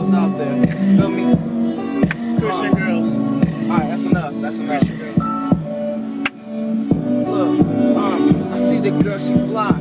girls out there. Feel me? Christian girls. Alright, that's enough. That's enough. Christian girls. Look, I see the girl, she fly. I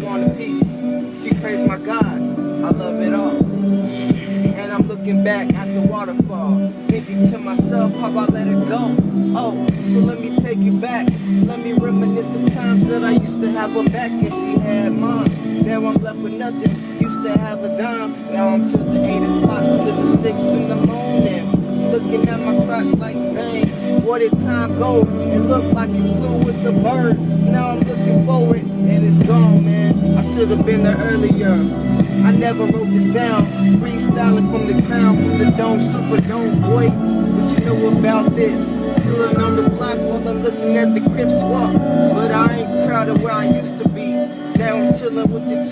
want a piece. She praise my God. I love it all. And I'm looking back at the waterfall, thinking to myself, how about let it go? Oh, so let me take it back. Let me reminisce the times that I used to have her back and she had mine. Now I'm left with nothing. Used to have a dime. Now I'm to the 8 o'clock, to the 6 in the morning. Looking at my clock like, dang, where did time go? It looked like it flew with the birds. Now I'm looking forward and it's gone, man. I should have been there earlier. I never wrote this down. Freestyling from the crown, from the dome, super dome, boy. But you know about this. Chilling on the block while I'm looking at the Crips walk. But I ain't proud of where I used to be. Now I'm chilling with the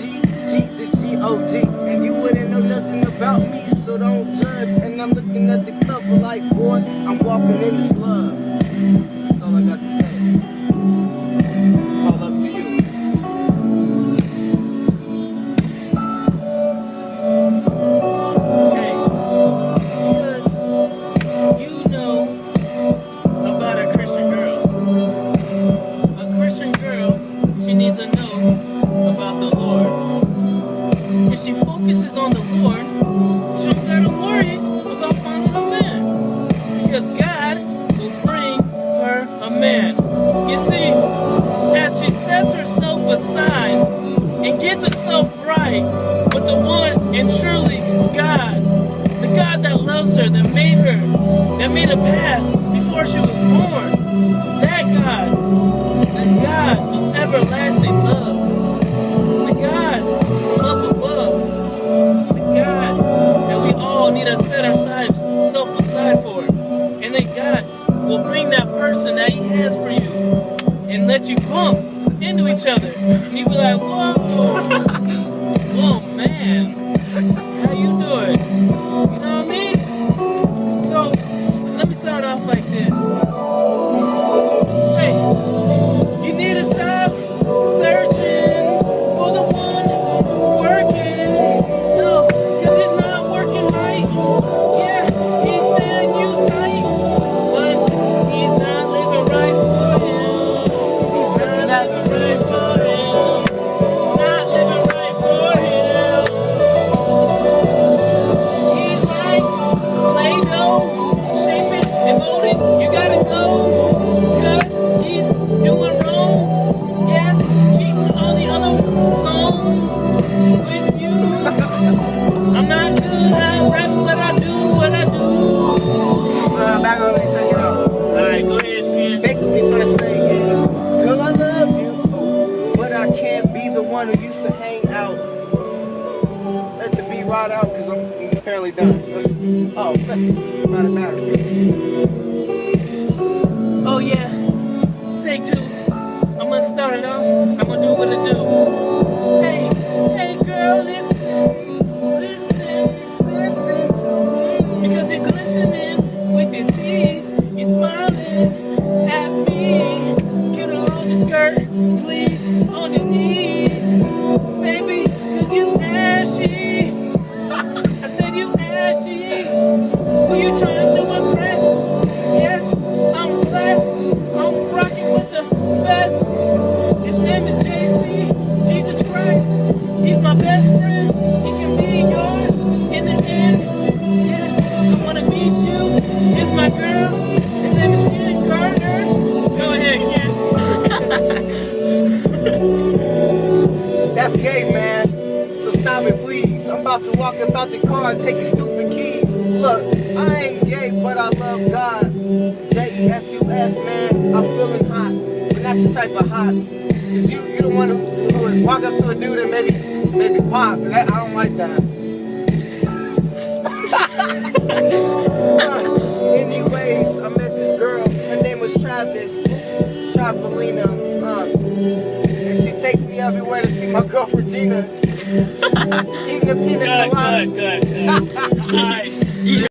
the G-O-D. And you wouldn't know nothing about me, so don't judge. And I'm looking at the cover like, boy, I'm walking in this love. That's all I got to say. It's all up to you. Hey, because you know about a Christian girl. A Christian girl, she needs to know about the Lord. If she focuses on the Lord, she don't gotta worry about finding a man. Because God will bring her a man. You see, as she sets herself aside and gets herself right with the one and truly God, the God that loves her, that made a path before she was born, that God, the God of everlasting love, the God from up above, the God that we all need to set ourselves aside for, and that God will bring that person that He has for you and let you bump into each other, and you be like, whoa, whoa, man, how you doing? You know what I mean? So let me start off like this. Hey, you need to stop searching for the one working. No, cause he's not working right. Yeah, he's saying you tight, but he's not living right for him. He's not living right for him. Not living right for him. He's like Play-Doh, shaping and molding. You gotta go, cause he's doing wrong. Yes, cheating on the other song with you. I'm not good at rap, but I do what I do. Back on me, say, you know. Alright, go ahead, man. Basically trying to say is, girl, I love you, but I can't be the one who used to hang out. Let the beat ride out, because I'm apparently done. Oh, not a matter. Oh yeah, take two. I'm gonna start it off. I'm gonna do what I do. Hey, hey girl, listen Listen to me. because you're glistening with your teeth. You're smiling at me. Get along your skirt, please, on your knees, baby, because you ashy. I said you ashy. Who you trying to impress? Yes, I'm blessed. I'm rocking with the best. His name is JC, Jesus Christ. He's my best friend. He can be yours in the end. Yeah, I wanna meet you. Here's my girl. His name is Ken Carter. Go ahead, Ken. That's gay, man. So stop it, please. I'm about to walk about the car and take your stupid keys. Look, I ain't gay, but I love God. J-E-S-U-S, man. I'm feeling hot, but not the type of hot. Cause you the one who would walk up to a dude and maybe pop. And I don't like that. Anyways, I met this girl. Her name was Travelina. And she takes me everywhere to see my girl Regina. Eating a peanut colada. Good. Alright.